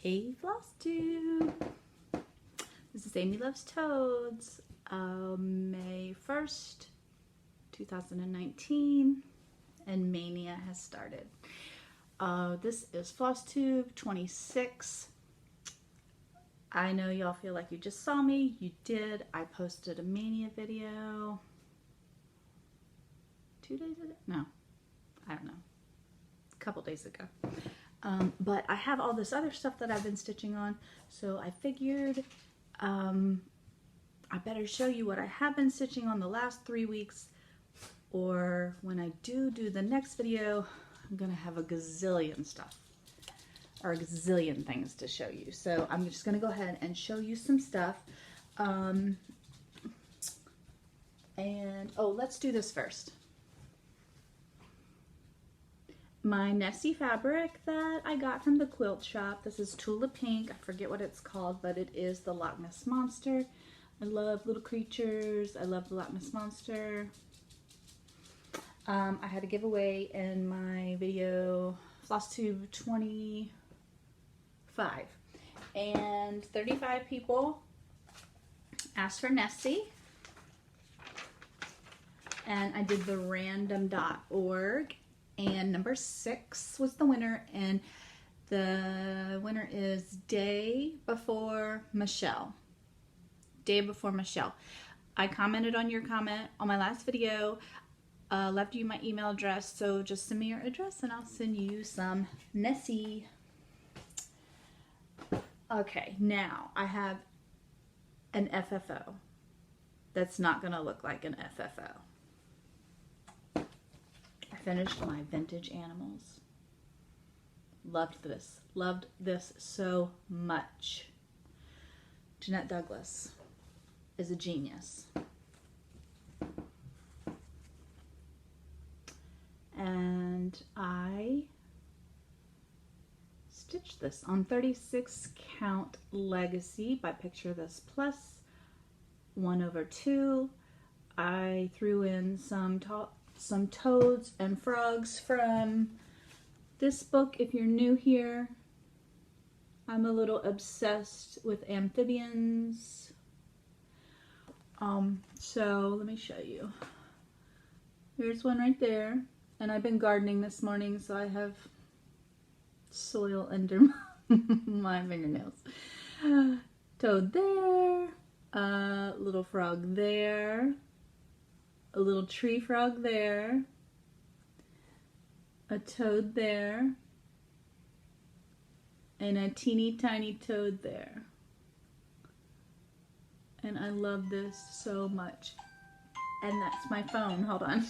Hey Flosstube! This is Amy Loves Toads, May 1st, 2019, and Mania has started. This is Flosstube 26. I know y'all feel like you just saw me. You did. I posted a Mania video 2 days ago? No, I don't know. A couple days ago. But I have all this other stuff that I've been stitching on, so I figured I better show you what I have been stitching on the last 3 weeks, or when I do the next video, I'm gonna have a gazillion stuff, or a gazillion things to show you. So I'm just gonna go ahead and show you some stuff. And oh, let's do this first. My Nessie fabric that I got from the quilt shop. This is Tula Pink. I forget what it's called, but it is the Loch Ness Monster. I love little creatures. I love the Loch Ness Monster. I had a giveaway in my video Flosstube 25, and 35 people asked for Nessie, and I did the random.org. And number 6 was the winner, and the winner is Day Before Michelle. Day Before Michelle. I commented on your comment on my last video, left you my email address, so just send me your address and I'll send you some Nessie. Okay, now I have an FFO that's not going to look like an FFO. Finished my vintage animals. Loved this so much. Jeanette Douglas is a genius. And I stitched this on 36 count Legacy by Picture This Plus 1/2. I threw in some toads and frogs from this book. If you're new here, I'm a little obsessed with amphibians. So let me show you. Here's one right there, and I've been gardening this morning, so I have soil under my fingernails. Toad there, little frog there, a little tree frog there, a toad there, and a teeny tiny toad there. And I love this so much. And that's my phone. Hold on.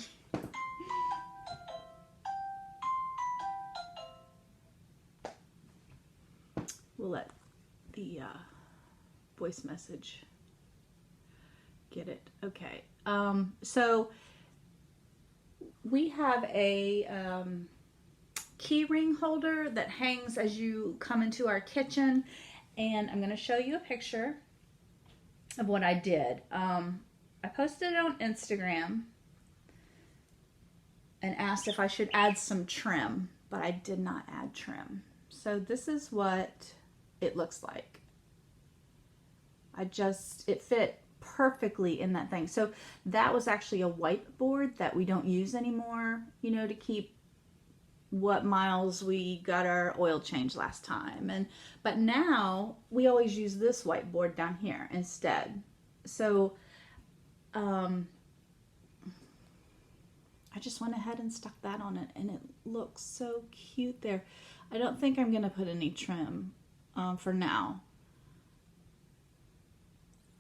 We'll let the voice message get it. Okay. So we have a key ring holder that hangs as you come into our kitchen, and I'm going to show you a picture of what I did. I posted it on Instagram and asked if I should add some trim, but I did not add trim. So this is what it looks like. It fit perfectly in that thing. So that was actually a whiteboard that we don't use anymore, you know, to keep what miles we got our oil change last time. But now we always use this whiteboard down here instead. So I just went ahead and stuck that on it, and it looks so cute there. I don't think I'm gonna put any trim for now.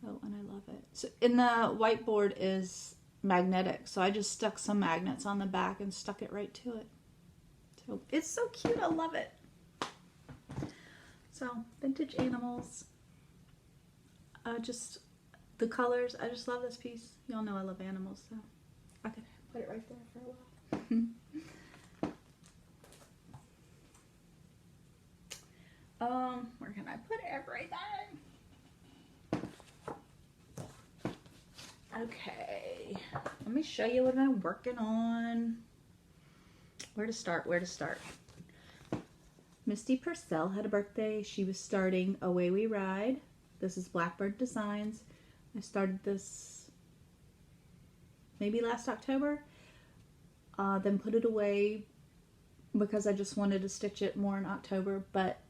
Oh, and I love it. So in the whiteboard is magnetic, so I just stuck some magnets on the back and stuck it right to it. So it's so cute. I love it. So vintage animals. Just the colors. I just love this piece. Y'all know I love animals, so I could put it right there for a while. Where can I put everything? Okay, let me show you what I'm working on. Where to start? Misty Purcell had a birthday. She was starting Away We Ride. This is Blackbird Designs. I started this maybe last October. Then put it away because I just wanted to stitch it more in October, but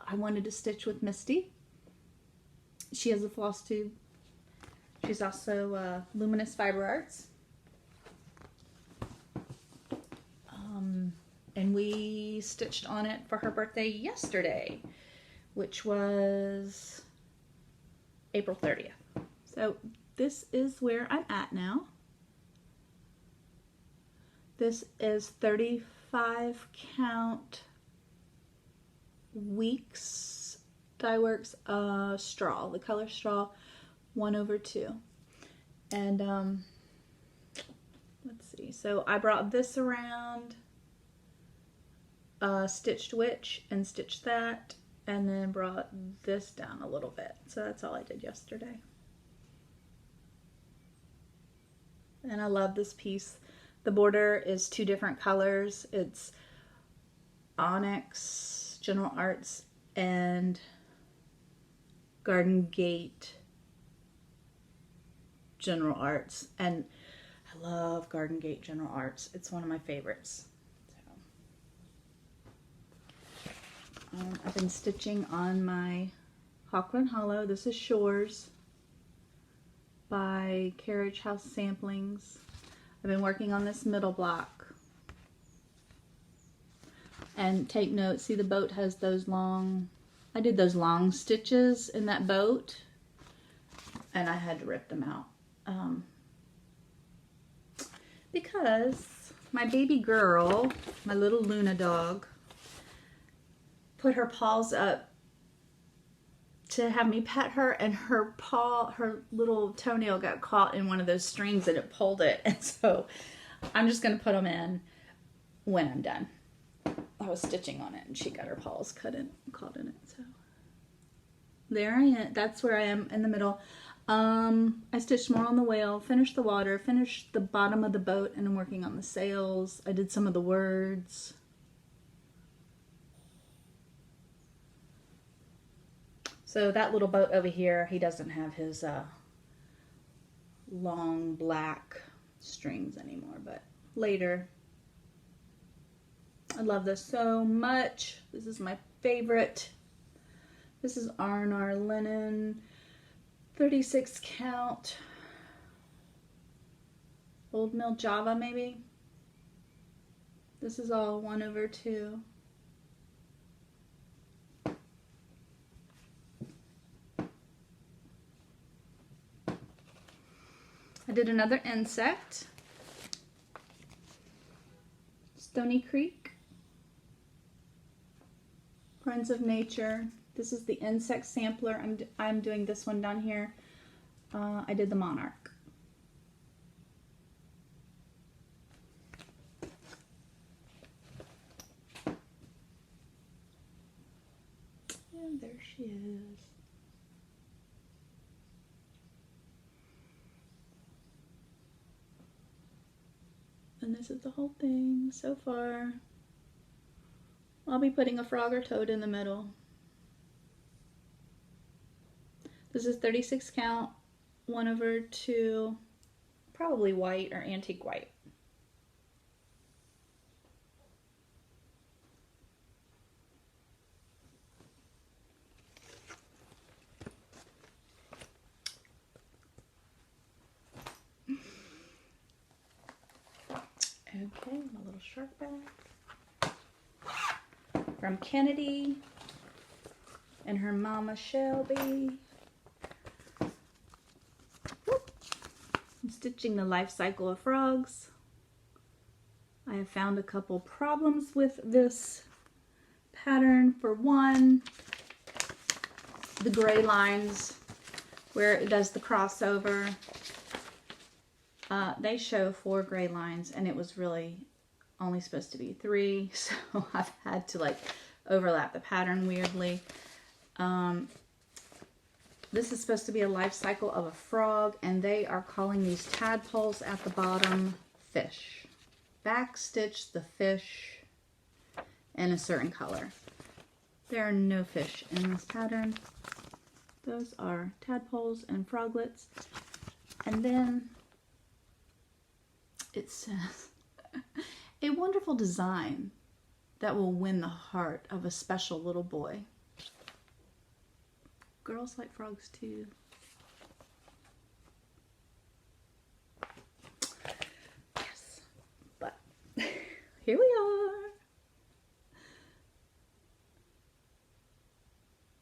I wanted to stitch with Misty. She has a Flosstube. She's also Luminous Fiber Arts. And we stitched on it for her birthday yesterday, which was April 30th. So this is where I'm at now. This is 35 count weeks Dyeworks straw, the color straw 1/2. And let's see, so I brought this around, stitched which and stitched that, and then brought this down a little bit. So that's all I did yesterday. And I love this piece. The border is 2 different colors. It's Onyx General Arts and Garden Gate General Arts. And I love Garden Gate General Arts. It's one of my favorites. So, I've been stitching on my Hawkwind Hollow. This is Shores by Carriage House Samplings. I've been working on this middle block. And take note, see the boat has those long, I did those long stitches in that boat, and I had to rip them out. Because my baby girl, my little Luna dog, put her paws up to have me pet her, and her paw, her little toenail got caught in one of those strings and it pulled it. And so I'm just going to put them in when I'm done. I was stitching on it and she got her paws caught in it. So there I am. That's where I am in the middle. I stitched more on the whale, finished the water, finished the bottom of the boat, and I'm working on the sails. I did some of the words. So that little boat over here, he doesn't have his long black strings anymore, but later. I love this so much. This is my favorite. This is R&R linen, 36 count, Old Mill Java maybe. This is all 1/2. I did another insect, Stony Creek, Friends of Nature. This is the insect sampler. I'm doing this one down here. I did the monarch. And there she is. And this is the whole thing so far. I'll be putting a frog or toad in the middle. This is 36 count, 1/2, probably white or antique white. Okay, my little shark bag from Kennedy and her mama Shelby. I'm stitching the Lifecycle of Frogs. I have found a couple problems with this pattern. For one, the gray lines where it does the crossover. They show 4 gray lines, and it was really only supposed to be 3, so I've had to like overlap the pattern weirdly. This is supposed to be a life cycle of a frog, and they are calling these tadpoles at the bottom fish. Backstitch the fish in a certain color. There are no fish in this pattern. Those are tadpoles and froglets. And then it says, a wonderful design that will win the heart of a special little boy. Girls like frogs too. Yes, but here we are.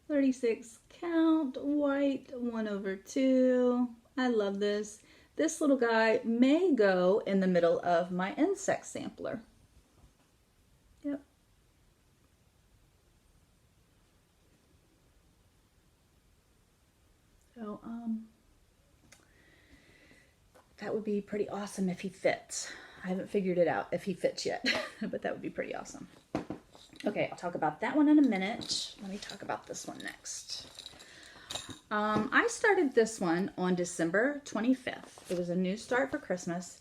36 count, white, 1/2. I love this. This little guy may go in the middle of my insect sampler. Yep. So, that would be pretty awesome if he fits. I haven't figured it out if he fits yet, but that would be pretty awesome. Okay, I'll talk about that one in a minute. Let me talk about this one next. I started this one on December 25th. It was a new start for Christmas,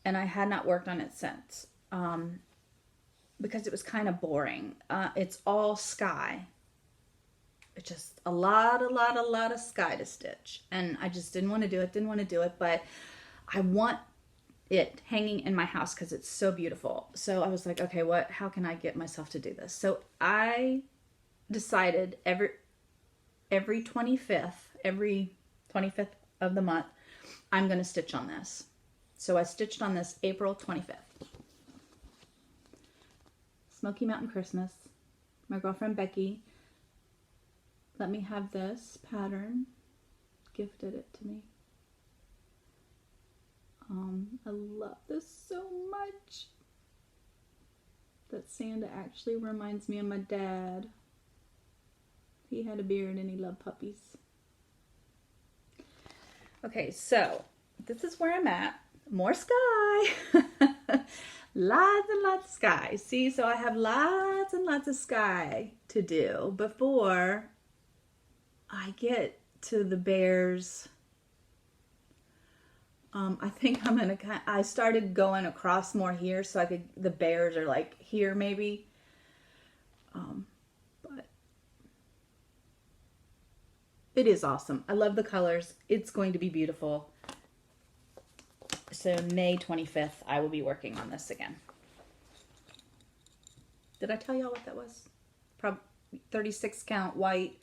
and I had not worked on it since because it was kind of boring. It's all sky. It's just a lot of sky to stitch, and I just didn't want to do it, but I want it hanging in my house because it's so beautiful. So I was like, okay, how can I get myself to do this? So I decided every 25th of the month, I'm going to stitch on this. So I stitched on this April 25th. Smoky Mountain Christmas. My girlfriend Becky let me have this pattern, gifted it to me. I love this so much. That Santa actually reminds me of my dad. He had a beard and he loved puppies. Okay, so this is where I'm at. More sky. Lots and lots of sky. See, so I have lots and lots of sky to do before I get to the bears. I think I'm gonna I started going across more here so the bears are like here maybe. But it is awesome. I love the colors. It's going to be beautiful. So May 25th, I will be working on this again. Did I tell y'all what that was? Probably 36 count white,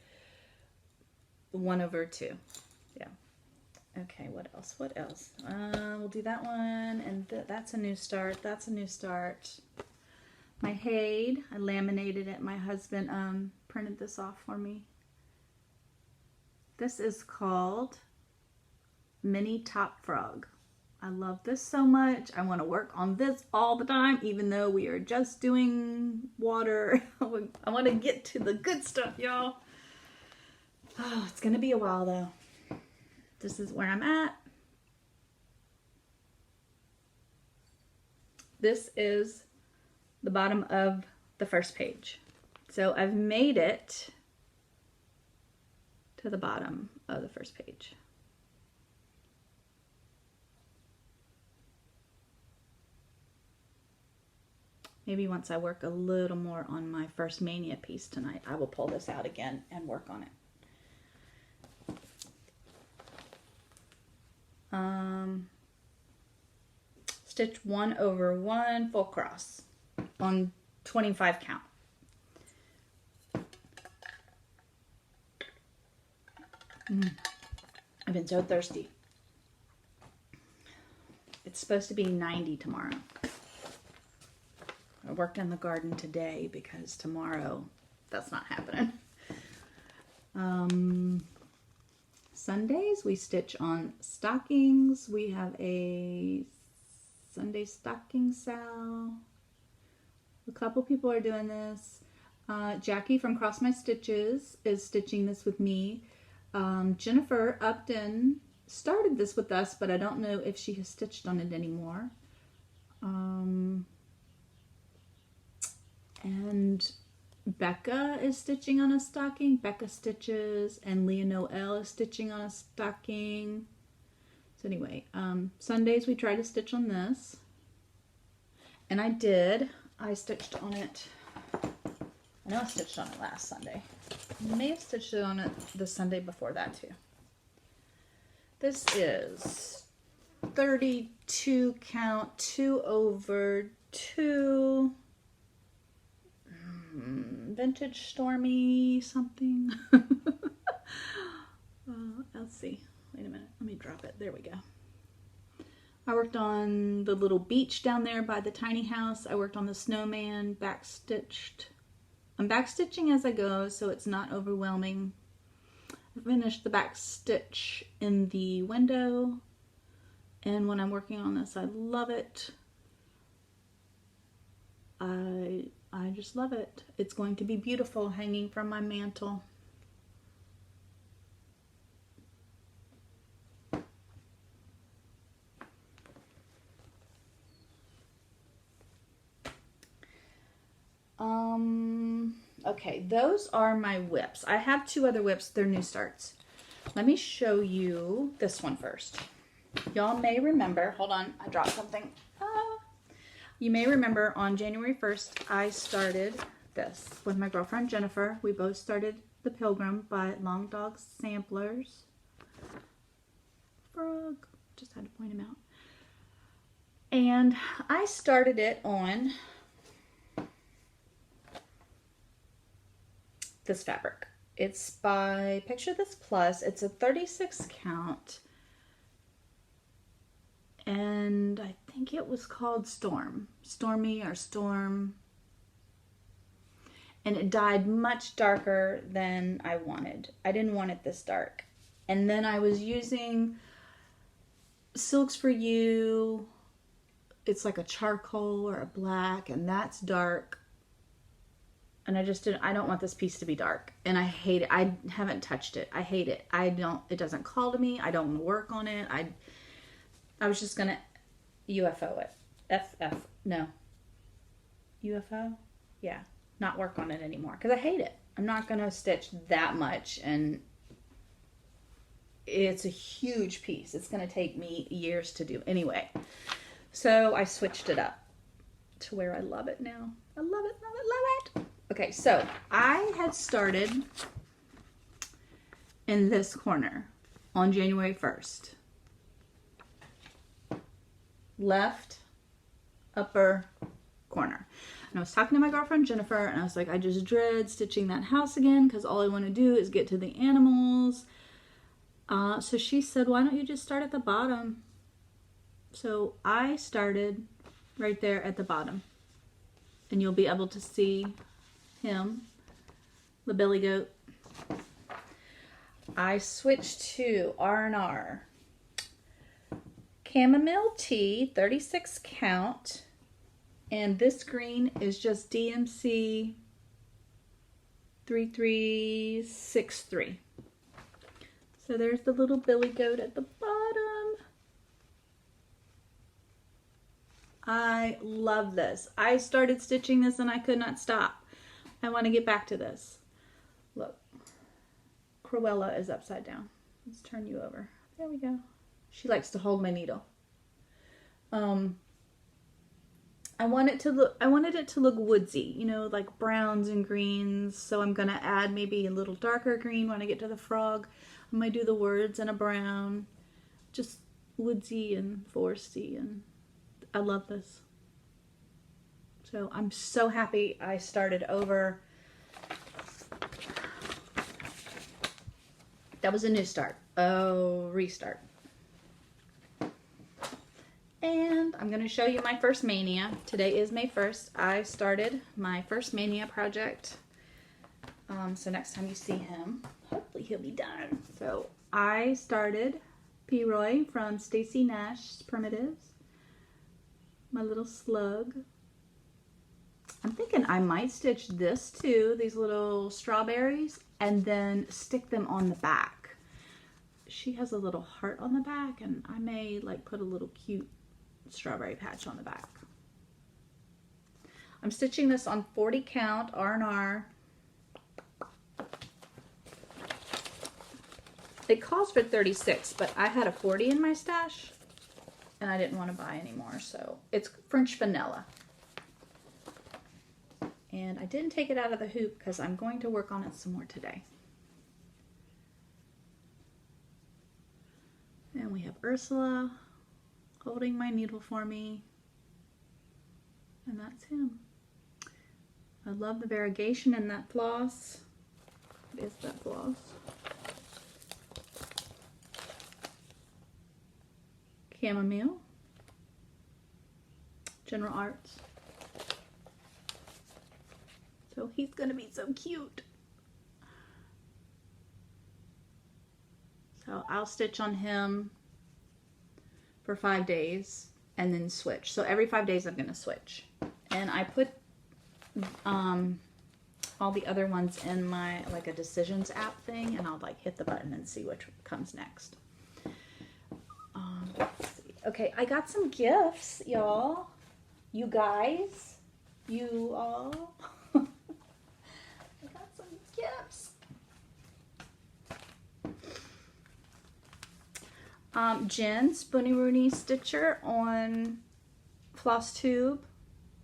1/2. Yeah. Okay, what else? We'll do that one, and that's a new start. That's a new start. My Haid, I laminated it. My husband printed this off for me. This is called Mini Top Frog. I love this so much. I want to work on this all the time, even though we are just doing water. I want to get to the good stuff, y'all. Oh, it's going to be a while, though. This is where I'm at. This is the bottom of the first page. So I've made it to the bottom of the first page. Maybe once I work a little more on my first Mania piece tonight, I will pull this out again and work on it. Stitch 1/1 full cross on 25 count. I've been so thirsty. It's supposed to be 90 tomorrow. I worked in the garden today because tomorrow that's not happening. Sundays we stitch on stockings. We have a Sunday stocking sale. A couple people are doing this. Jackie from Cross My Stitches is stitching this with me. Jennifer Upton started this with us, but I don't know if she has stitched on it anymore. And Becca is stitching on a stocking. Becca stitches, and Lea Noel is stitching on a stocking. So anyway, Sundays we try to stitch on this. And I stitched on it I know I stitched on it last Sunday. I may have stitched it on it the Sunday before that too. This is 32 count, 2 over 2. Vintage Stormy something. Let's see. Wait a minute. Let me drop it. There we go. I worked on the little beach down there by the tiny house. I worked on the snowman, backstitched. I'm backstitching as I go, so it's not overwhelming. I finished the back stitch in the window, and when I'm working on this, I love it. I just love it. It's going to be beautiful hanging from my mantle. Okay, those are my whips. I have 2 other whips. They're new starts. Let me show you this one first. Y'all may remember, hold on, I dropped something. You may remember on January 1st, I started this with my girlfriend Jennifer. We both started The Pilgrim by Long Dog Samplers. Frog, just had to point him out. And I started it on this fabric. It's by Picture This Plus. It's a 36 count. And I think it was called Stormy or Storm. And it dyed much darker than I wanted. I didn't want it this dark. And then I was using Silks For You. It's like a charcoal or a black, and that's dark. And I just didn't, I don't want this piece to be dark. And I hate it. I haven't touched it. I hate it. It doesn't call to me. I don't want to work on it. I was just going to UFO it. No. UFO? Yeah. Not work on it anymore. Because I hate it. I'm not going to stitch that much. And it's a huge piece. It's going to take me years to do. Anyway. So I switched it up to where I love it now. I love it, love it, love it. Okay, so I had started in this corner on January 1st. Left upper corner. And I was talking to my girlfriend Jennifer, and I was like, I just dread stitching that house again because all I want to do is get to the animals. So she said, why don't you just start at the bottom? So I started right there at the bottom. And you'll be able to see him, the billy goat. I switched to R&R. Chamomile tea, 36 count. And this green is just DMC 3363. So there's the little billy goat at the bottom. I love this. I started stitching this and I could not stop. I want to get back to this. Look, Cruella is upside down. Let's turn you over. There we go. She likes to hold my needle. I wanted it to look woodsy, you know, like browns and greens. So I'm gonna add maybe a little darker green when I get to the frog. I'm gonna do the words in a brown, just woodsy and foresty, and I love this. So I'm so happy I started over. That was a new start. Oh, restart. And I'm going to show you my first Mania. Today is May 1st. I started my first Mania project. So next time you see him, hopefully he'll be done. So I started P-Roy from Stacy Nash's Primitives. My little slug. I'm thinking I might stitch this too, these little strawberries, and then stick them on the back. She has a little heart on the back, and I may like put a little cute strawberry patch on the back. I'm stitching this on 40 count R&R. It calls for 36, but I had a 40 in my stash and I didn't want to buy anymore, so it's French vanilla. And I didn't take it out of the hoop because I'm going to work on it some more today. And we have Ursula holding my needle for me. And that's him. I love the variegation in that floss. What is that floss? Chamomile. General Arts. So he's gonna be so cute. So I'll stitch on him for 5 days and then switch. So every 5 days I'm gonna switch. And I put all the other ones in my like a decisions app thing, and I'll like hit the button and see which comes next. Let's see. Okay, I got some gifts, y'all. You guys, you all. I got some gifts. Jen Spoony Rooney Stitcher on Flosstube.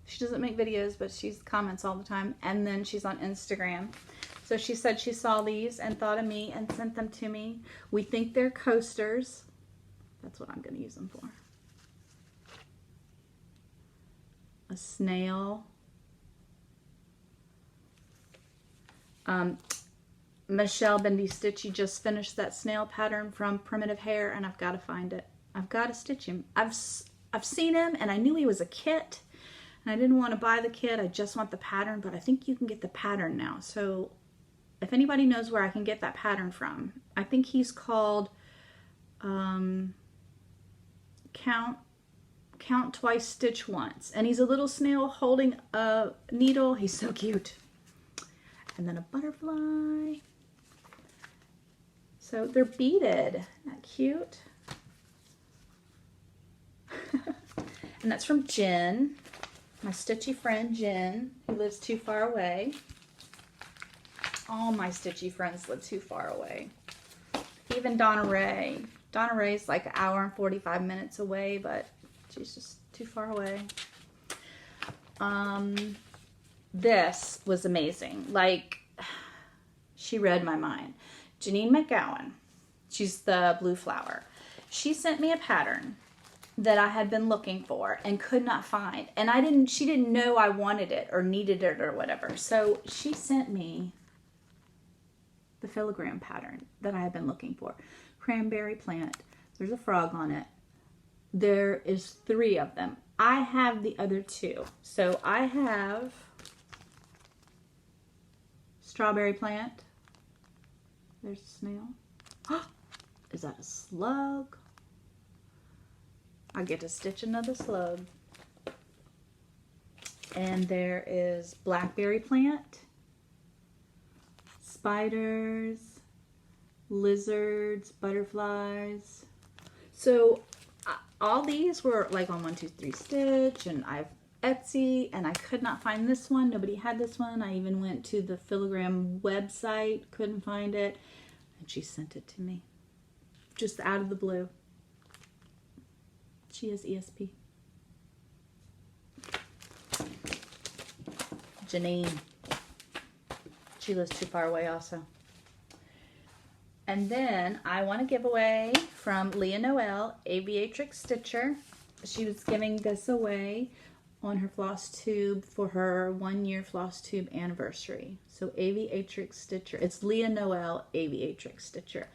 She doesn't make videos, but she comments all the time. And then she's on Instagram. So she said she saw these and thought of me and sent them to me. We think they're coasters. That's what I'm going to use them for. A snail. Michelle Bendy Stitchy just finished that snail pattern from Primitive Hair, and I've got to find it. I've got to stitch him. I've seen him, and I knew he was a kit, and I didn't want to buy the kit. I just want the pattern, but I think you can get the pattern now. So if anybody knows where I can get that pattern from, I think he's called Count Twice, Stitch Once, and he's a little snail holding a needle. He's so cute. And then a butterfly. So they're beaded. Isn't that cute? And that's from Jen, my stitchy friend Jen, who lives too far away. All my stitchy friends live too far away. Even Donna Ray. Donna Ray's like an hour and 45 minutes away, but she's just too far away. This was amazing. Like, she read my mind. Janine McGowan, she's the blue flower. She sent me a pattern that I had been looking for and could not find. And she didn't know I wanted it or needed it or whatever. So she sent me the filigree pattern that I had been looking for. Cranberry plant. There's a frog on it. There is 3 of them. I have the other 2. So I have strawberry plant. There's a snail. Is that a slug? I get to stitch another slug. And there is blackberry plant, spiders, lizards, butterflies. So all these were like on 1, 2, 3 Stitch, and I've Etsy, and I could not find this one. Nobody had this one. I even went to the Filigram website, couldn't find it, and she sent it to me just out of the blue. She has ESP. Janine. She lives too far away also. And then I want to give away from Lea Noel, Aviatrix Stitcher. She was giving this away on her Flosstube for her 1-year Flosstube anniversary. So Aviatrix Stitcher. It's Lea Noel, Aviatrix Stitcher.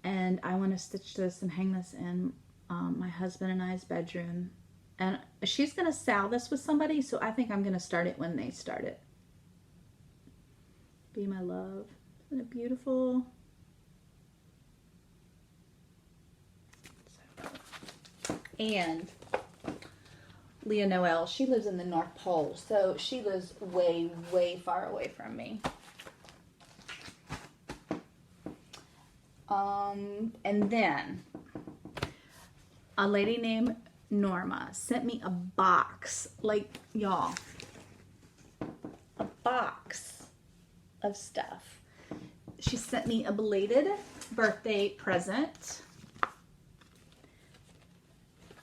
And I want to stitch this and hang this in my husband and I's bedroom. And she's going to sell this with somebody, so I think I'm going to start it when they start it. Be my love. Isn't it beautiful? And Lea Noel, she lives in the North Pole, so she lives way, way far away from me. And then a lady named Norma sent me a box, like, y'all, a box of stuff. She sent me a belated birthday present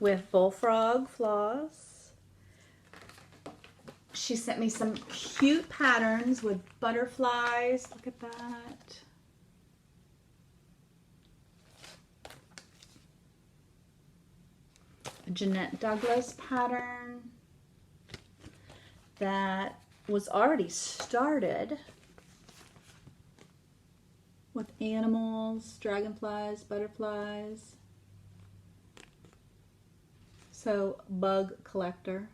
with bullfrog floss. she sent me some cute patterns with butterflies. Look at that. A Jeanette Douglas pattern that was already started with animals, dragonflies, butterflies. So, bug collector.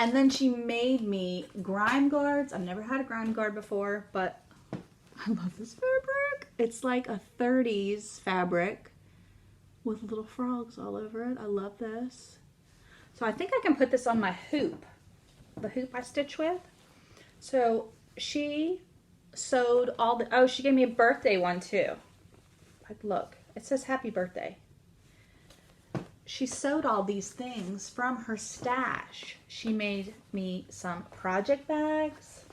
And then she made me grime guards. I've never had a grime guard before, but I love this fabric. It's like a 30s fabric with little frogs all over it. I love this. So I think I can put this on my hoop, the hoop I stitch with. So she sewed all the, oh, she gave me a birthday one too. Like, look, it says happy birthday. She sewed all these things from her stash. She made me some project bags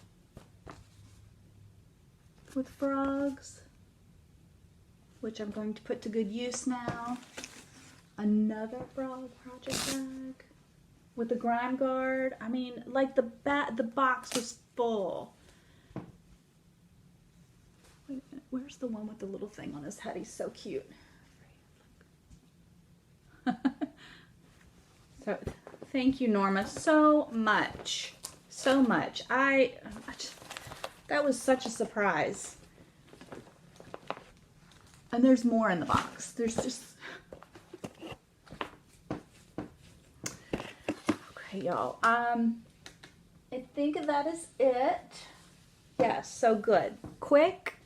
with frogs, which I'm going to put to good use now. Another frog project bag with a grime guard. I mean, like the box was full. Wait a minute, where's the one with the little thing on his head? He's so cute. So thank you, Norma, so much. So much. That was such a surprise. And there's more in the box. There's just... Okay, y'all. I think that is it. Yes, so good. Quick.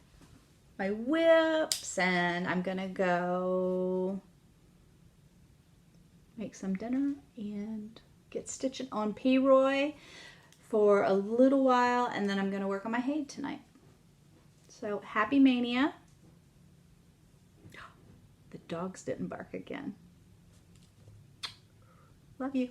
My whips, and I'm gonna go make some dinner and get stitching on P-Roy for a little while, and then I'm going to work on my Haid tonight. So happy Mania. The dogs didn't bark again. Love you.